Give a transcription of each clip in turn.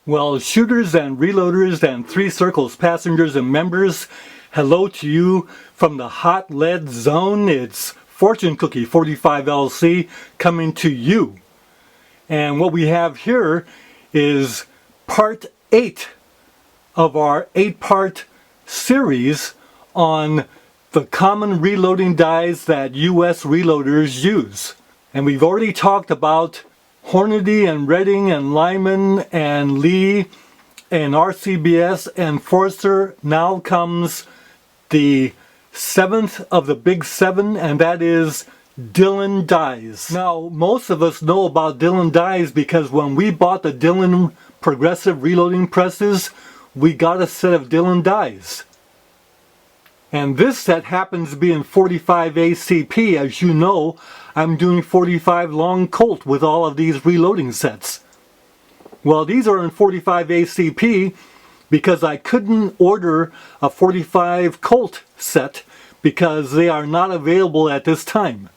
Well, shooters and reloaders and Three Circles passengers and members, hello to you from the hot lead zone. It's Fortune Cookie 45LC coming to you. And what we have here is part 8 of our 8-part series on the common reloading dies that US reloaders use. And we've already talked about Hornady and Redding and Lyman and Lee and RCBS and Forcer. Now comes the 7th of the big 7, and that is Dillon dies. Now, most of us know about Dillon dies because when we bought the Dillon progressive reloading presses, we got a set of Dillon dies. And this set happens to be in 45 ACP. As you know, I'm doing 45 long Colt with all of these reloading sets. Well, these are in 45 ACP because I couldn't order a 45 Colt set because they are not available at this time.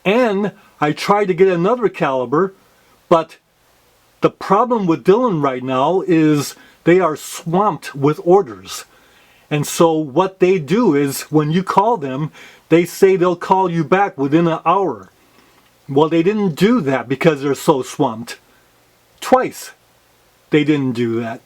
And I tried to get another caliber, but the problem with Dillon right now is they are swamped with orders. And so what they do is when you call them, they say they'll call you back within an hour. Well, they didn't do that because they're so swamped. Twice they didn't do that.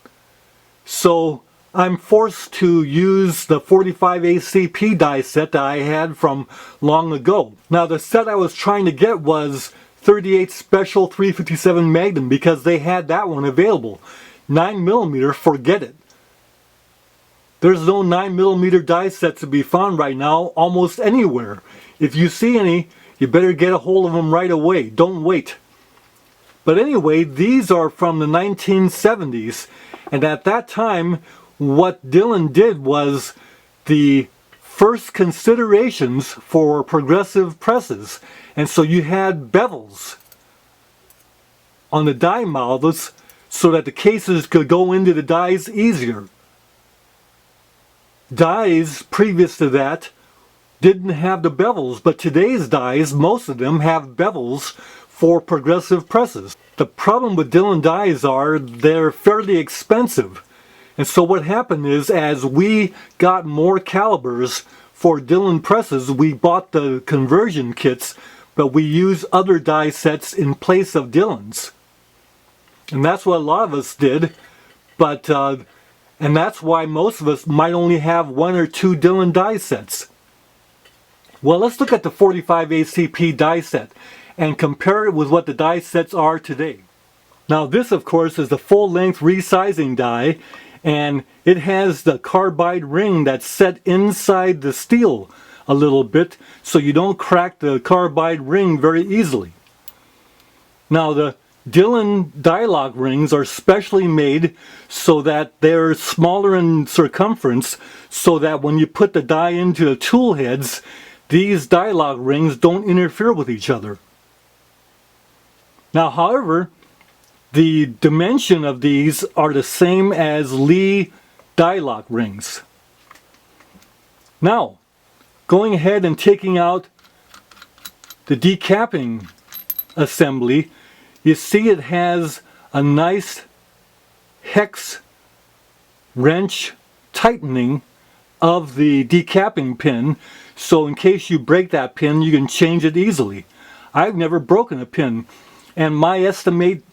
So I'm forced to use the 45 ACP die set that I had from long ago. Now the set I was trying to get was 38 Special 357 Magnum because they had that one available. 9mm, forget it. There's no 9mm die sets to be found right now almost anywhere. If you see any, you better get a hold of them right away. Don't wait. But anyway, these are from the 1970s, and at that time, what Dillon did was the first considerations for progressive presses. And so you had bevels on the die mouths so that the cases could go into the dies easier. Dies previous to that didn't have the bevels, but today's dies, most of them have bevels for progressive presses. The problem with Dillon dies are they're fairly expensive. And so what happened is as we got more calibers for Dillon presses, we bought the conversion kits, but we use other die sets in place of Dillon's. And that's what a lot of us did, but and that's why most of us might only have 1 or 2 Dillon die sets. Well, let's look at the 45 ACP die set and compare it with what the die sets are today. Now this, of course, is the full-length resizing die, and it has the carbide ring that's set inside the steel a little bit so you don't crack the carbide ring very easily. Now the Dillon die lock rings are specially made so that they're smaller in circumference so that when you put the die into the tool heads, these die lock rings don't interfere with each other. Now, however, the dimension of these are the same as Lee die lock rings. Now, going ahead and taking out the decapping assembly, you see it has a nice hex wrench tightening of the decapping pin, so in case you break that pin you can change it easily. I've never broken a pin, and my estimates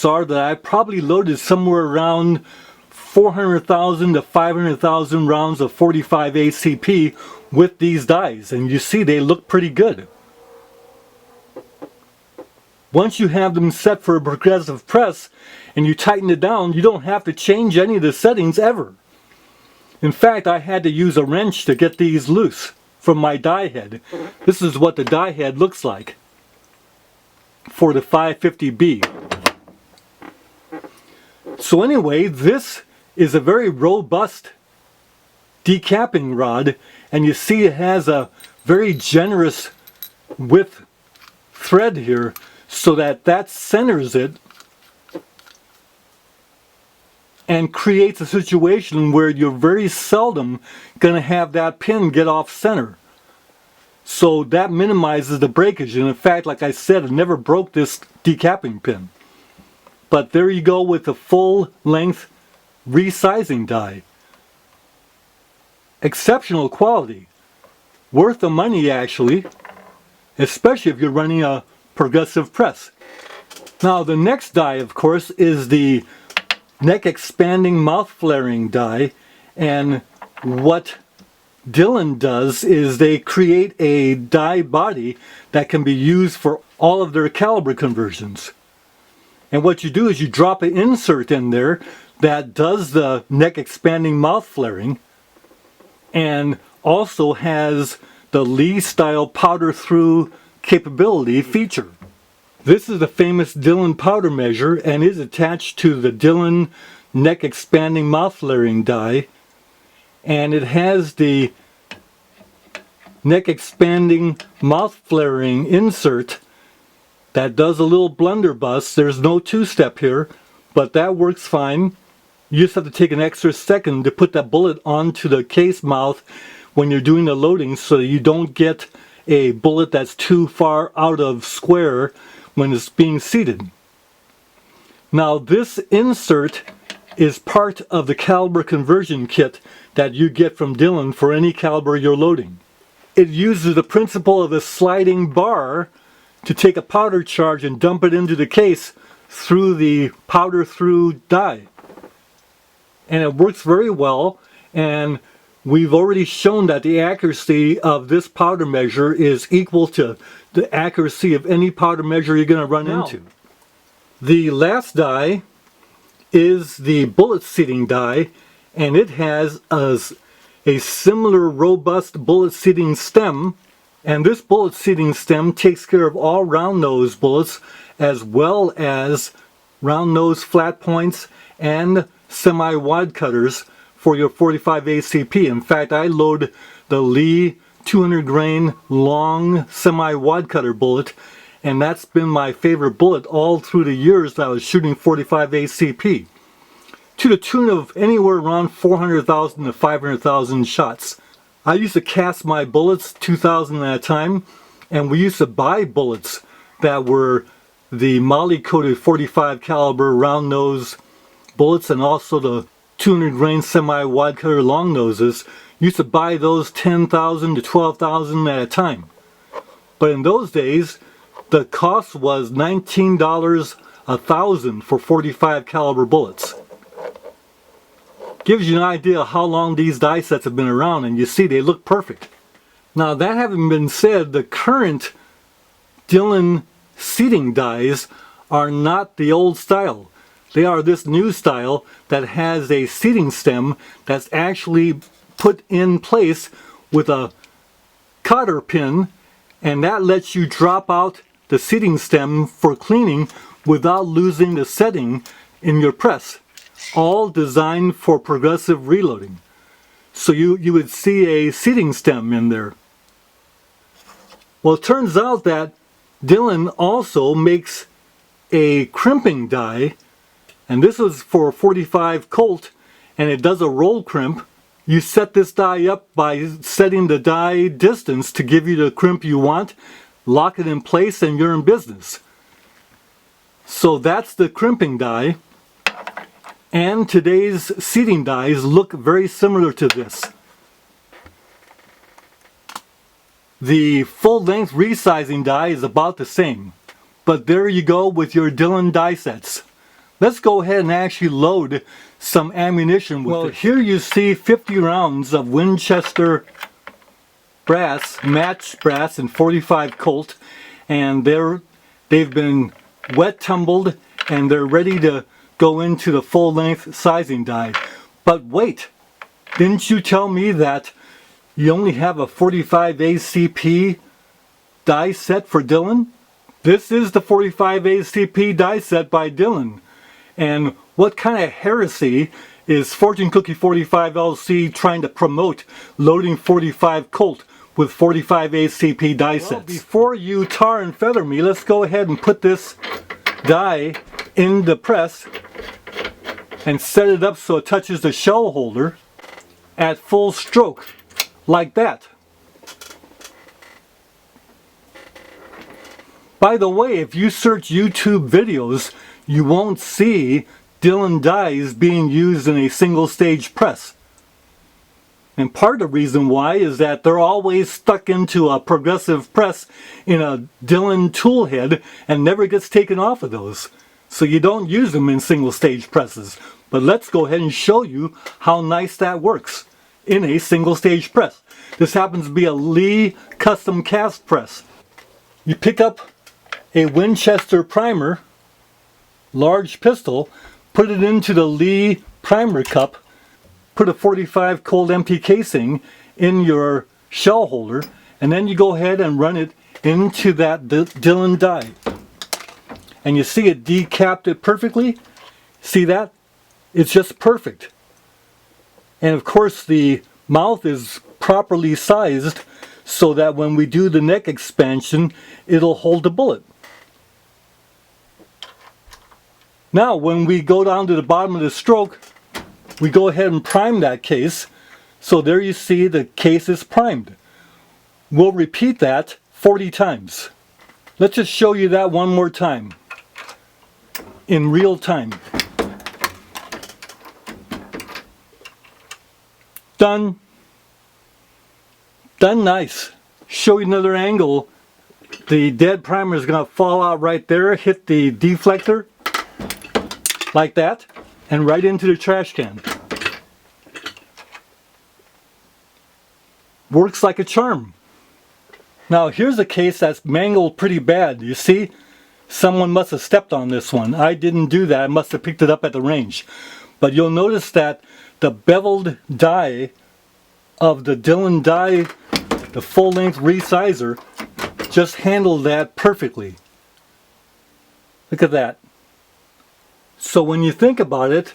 are that I probably loaded somewhere around 400,000 to 500,000 rounds of 45 ACP with these dies, and you see they look pretty good. Once you have them set for a progressive press and you tighten it down, you don't have to change any of the settings ever. In fact, I had to use a wrench to get these loose from my die head. This is what the die head looks like for the 550B. So anyway, this is a very robust decapping rod, and you see it has a very generous width thread here, so that centers it and creates a situation where you're very seldom going to have that pin get off center. So that minimizes the breakage, and in fact, like I said, I never broke this decapping pin. But there you go with the full length resizing die. Exceptional quality. Worth the money actually, especially if you're running a progressive press. Now the next die, of course, is the neck expanding mouth flaring die, and what Dillon does is they create a die body that can be used for all of their caliber conversions. And what you do is you drop an insert in there that does the neck expanding mouth flaring and also has the Lee style powder through capability feature. This is the famous Dillon powder measure and is attached to the Dillon neck expanding mouth flaring die, and it has the neck expanding mouth flaring insert that does a little blunderbuss. There's no two-step here, but that works fine. You just have to take an extra second to put that bullet onto the case mouth when you're doing the loading so that you don't get a bullet that's too far out of square when it's being seated. Now this insert is part of the caliber conversion kit that you get from Dillon for any caliber you're loading. It uses the principle of a sliding bar to take a powder charge and dump it into the case through the powder through die. And it works very well, and we've already shown that the accuracy of this powder measure is equal to the accuracy of any powder measure you're going to run into. The last die is the bullet seating die, and it has a similar robust bullet seating stem, and this bullet seating stem takes care of all round nose bullets as well as round nose flat points and semi-wide cutters for your 45 ACP. In fact, I load the Lee 200 grain long semi-wide cutter bullet, and that's been my favorite bullet all through the years that I was shooting 45 ACP, to the tune of anywhere around 400,000 to 500,000 shots. I used to cast my bullets 2,000 at a time, and we used to buy bullets that were the moly coated 45 caliber round nose bullets and also the 200 grain semi-wide cutter long noses. Used to buy those 10,000 to 12,000 at a time. But in those days, the cost was $19 a thousand for 45 caliber bullets. Gives you an idea how long these die sets have been around, and you see they look perfect. Now that having been said, the current Dillon seating dies are not the old style. They are this new style that has a seating stem that's actually put in place with a cotter pin, and that lets you drop out the seating stem for cleaning without losing the setting in your press. All designed for progressive reloading. So you would see a seating stem in there. Well, it turns out that Dillon also makes a crimping die, and this was for 45 Colt, and it does a roll crimp. You set this die up by setting the die distance to give you the crimp you want, lock it in place, and you're in business. So that's the crimping die. And today's seating dies look very similar to this. The full-length resizing die is about the same. But there you go with your Dillon die sets. Let's go ahead and actually load some ammunition with it. Here you see 50 rounds of Winchester brass, matched brass in 45 Colt, and they've been wet tumbled and they're ready to go into the full-length sizing die. But wait, didn't you tell me that you only have a 45 ACP die set for Dillon? This is the 45 ACP die set by Dillon. And what kind of heresy is Fortune Cookie 45 LC trying to promote loading 45 Colt with 45 ACP die sets? Before you tar and feather me, let's go ahead and put this die in the press and set it up so it touches the shell holder at full stroke, like that. By the way, if you search YouTube videos, you won't see Dillon dies being used in a single stage press. And part of the reason why is that they're always stuck into a progressive press in a Dillon tool head and never gets taken off of those. So you don't use them in single stage presses. But let's go ahead and show you how nice that works in a single stage press. This happens to be a Lee custom cast press. You pick up a Winchester primer, large pistol, put it into the Lee primer cup, put a 45 cold empty casing in your shell holder, and then you go ahead and run it into that Dillon die. And you see it decapped it perfectly. See that? It's just perfect. And of course the mouth is properly sized so that when we do the neck expansion, it'll hold the bullet. Now when we go down to the bottom of the stroke, we go ahead and prime that case. So there you see the case is primed. We'll repeat that 40 times. Let's just show you that one more time in real time. Done. Done nice. Show you another angle. The dead primer is going to fall out right there, hit the deflector like that, and right into the trash can. Works like a charm. Now here's a case that's mangled pretty bad. You see? Someone must have stepped on this one. I didn't do that. I must have picked it up at the range. But you'll notice that the beveled die of the Dillon die, the full-length resizer, just handled that perfectly. Look at that. So when you think about it,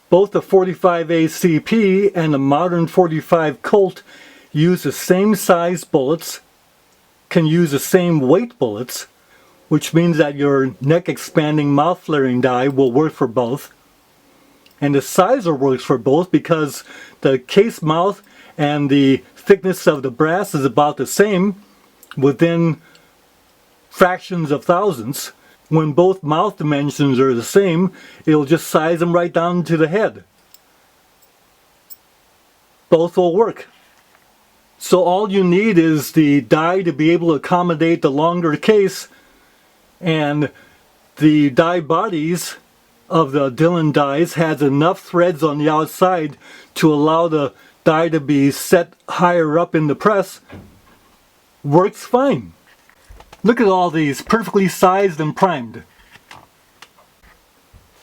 both the 45 ACP and the modern 45 Colt use the same size bullets, can use the same weight bullets, which means that your neck expanding mouth flaring die will work for both. And the sizer works for both because the case mouth and the thickness of the brass is about the same within fractions of thousandths. When both mouth dimensions are the same, it'll just size them right down to the head. Both will work. So all you need is the die to be able to accommodate the longer case, and the die bodies of the Dillon dies has enough threads on the outside to allow the die to be set higher up in the press. Works fine. Look at all these, perfectly sized and primed.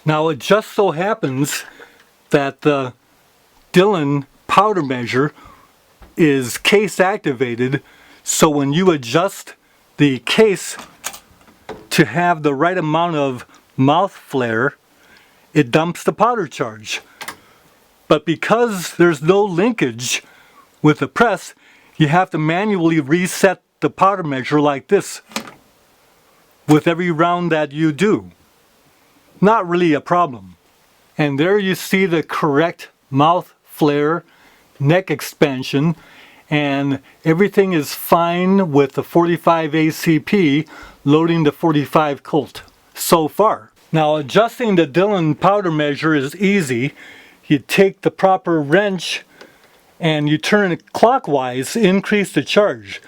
Now it just so happens that the Dillon powder measure is case activated, so when you adjust the case to have the right amount of mouth flare, it dumps the powder charge. But because there's no linkage with the press, you have to manually reset the powder measure like this with every round that you do. Not really a problem. And there you see the correct mouth flare, neck expansion, and everything is fine with the 45 ACP loading the 45 Colt so far. Now adjusting the Dillon powder measure is easy. You take the proper wrench and you turn it clockwise, increase the charge.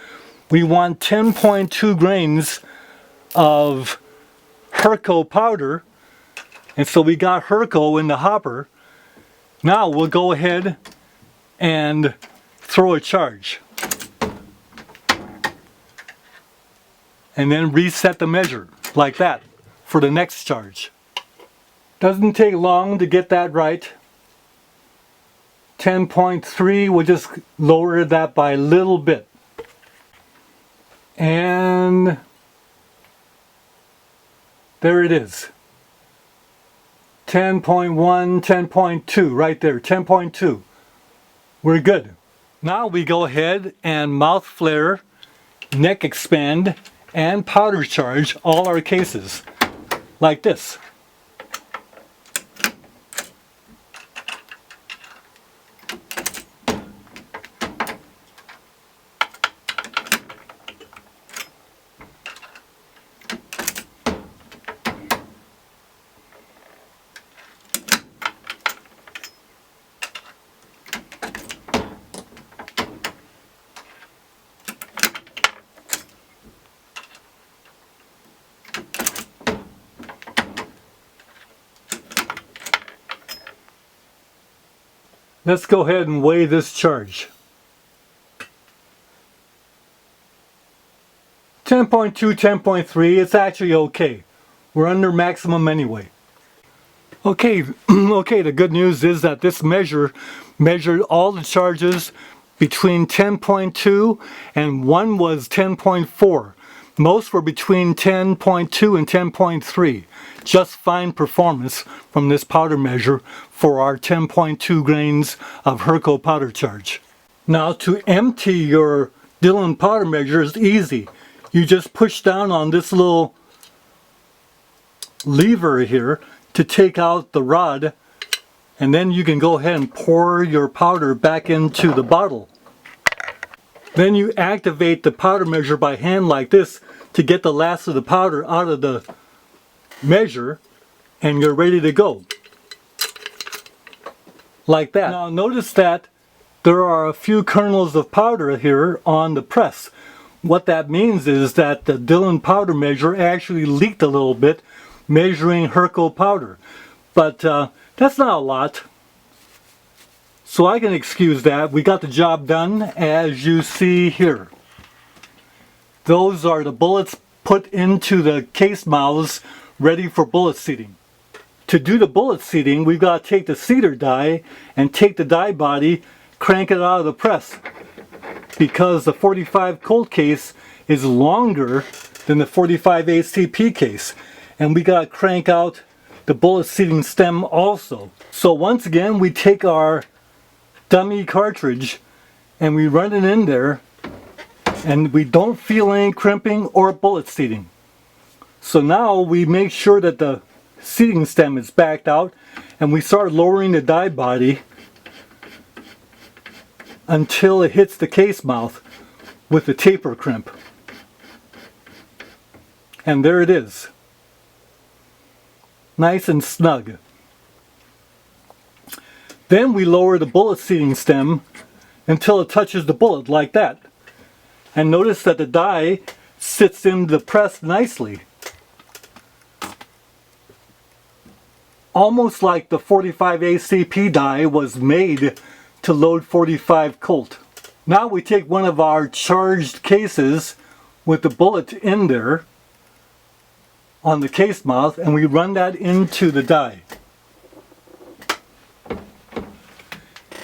We want 10.2 grains of Herco powder, and so we got Herco in the hopper. Now we'll go ahead and throw a charge. And then reset the measure like that for the next charge. Doesn't take long to get that right. 10.3, we'll just lower that by a little bit. And there it is. 10.1, 10.2, right there, 10.2. We're good. Now we go ahead and mouth flare, neck expand, and powder charge all our cases, like this. Let's go ahead and weigh this charge. 10.2, 10.3, it's actually okay. We're under maximum anyway. Okay, the good news is that this measured all the charges between 10.2 and one was 10.4. Most were between 10.2 and 10.3. Just fine performance from this powder measure for our 10.2 grains of Herco powder charge. Now to empty your Dillon powder measure is easy. You just push down on this little lever here to take out the rod, and then you can go ahead and pour your powder back into the bottle. Then you activate the powder measure by hand like this to get the last of the powder out of the measure, and you're ready to go. Like that. Now notice that there are a few kernels of powder here on the press. What that means is that the Dillon powder measure actually leaked a little bit measuring Herco powder. But that's not a lot. So I can excuse that. We got the job done as you see here. Those are the bullets put into the case mouths ready for bullet seating. To do the bullet seating, we've got to take the seater die and take the die body, crank it out of the press. Because the 45 Colt case is longer than the 45 ACP case, and we got to crank out the bullet seating stem also. So once again, we take our dummy cartridge and we run it in there, and we don't feel any crimping or bullet seating. So now we make sure that the seating stem is backed out, and we start lowering the die body until it hits the case mouth with the taper crimp. And there it is. Nice and snug. Then we lower the bullet seating stem until it touches the bullet like that. And notice that the die sits in the press nicely. Almost like the 45 ACP die was made to load 45 Colt. Now we take one of our charged cases with the bullet in there on the case mouth, and we run that into the die.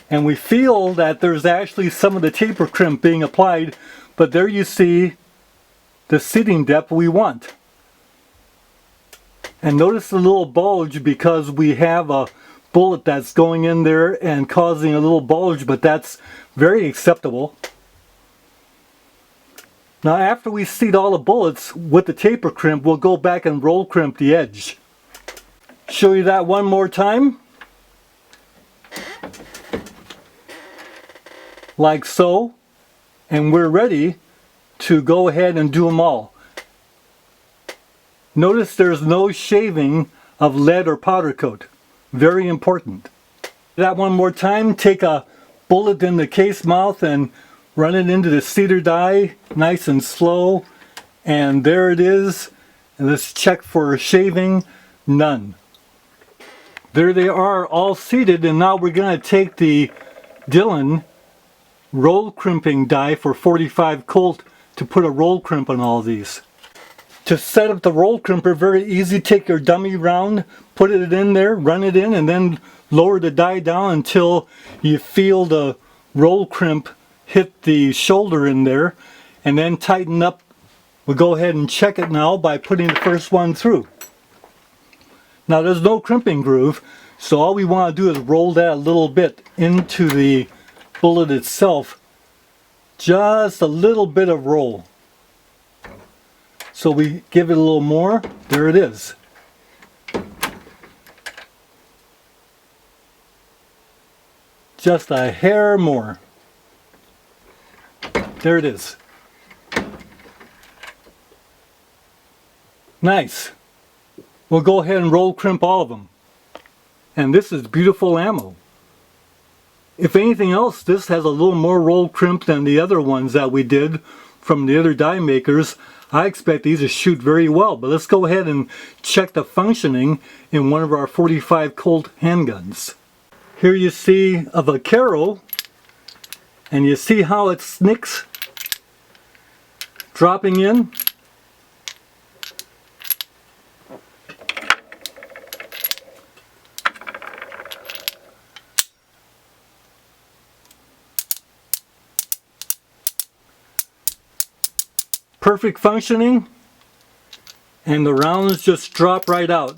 And we feel that there's actually some of the taper crimp being applied, but there you see the seating depth we want. And notice the little bulge because we have a bullet that's going in there and causing a little bulge, but that's very acceptable. Now after we seat all the bullets with the taper crimp, we'll go back and roll crimp the edge. Show you that one more time. Like so. And we're ready to go ahead and do them all. Notice there's no shaving of lead or powder coat. Very important. That one more time. Take a bullet in the case mouth and run it into the seater die, nice and slow. And there it is. And let's check for shaving. None. There they are, all seated, and now we're going to take the Dillon roll crimping die for 45 Colt to put a roll crimp on all these. To set up the roll crimper, very easy. Take your dummy round, put it in there, run it in, and then lower the die down until you feel the roll crimp hit the shoulder in there, and then tighten up. We'll go ahead and check it now by putting the first one through. Now there's no crimping groove, so all we want to do is roll that a little bit into the bullet itself. Just a little bit of roll. So we give it a little more. There it is. Just a hair more. There it is. Nice. We'll go ahead and roll crimp all of them. And this is beautiful ammo. If anything else, this has a little more roll crimp than the other ones that we did from the other die makers. I expect these to shoot very well, but let's go ahead and check the functioning in one of our 45 Colt handguns. Here you see a Vaquero, and you see how it snicks dropping in. Perfect functioning, and the rounds just drop right out.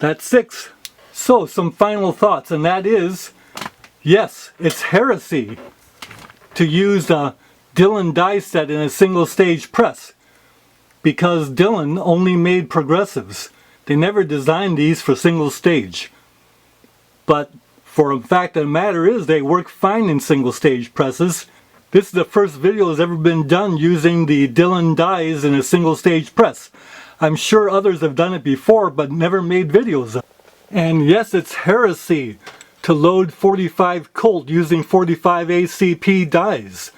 That's 6. So some final thoughts, and that is, yes, it's heresy to use a Dillon die set in a single stage press, because Dillon only made progressives. They never designed these for single stage. But for the fact of the matter is, they work fine in single stage presses. This is the first video that's ever been done using the Dillon dies in a single stage press. I'm sure others have done it before, but never made videos of it. And yes, it's heresy to load 45 Colt using 45 ACP dies.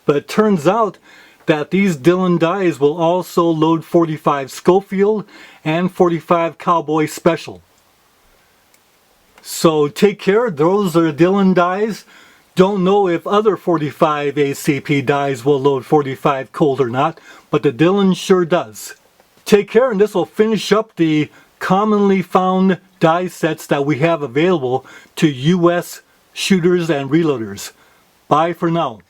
But it turns out that these Dillon dies will also load 45 Schofield and 45 Cowboy Special. So take care, those are Dillon dies. Don't know if other 45 ACP dies will load 45 Colt or not, but the Dillon sure does. Take care, and this will finish up the commonly found die sets that we have available to US shooters and reloaders. Bye for now.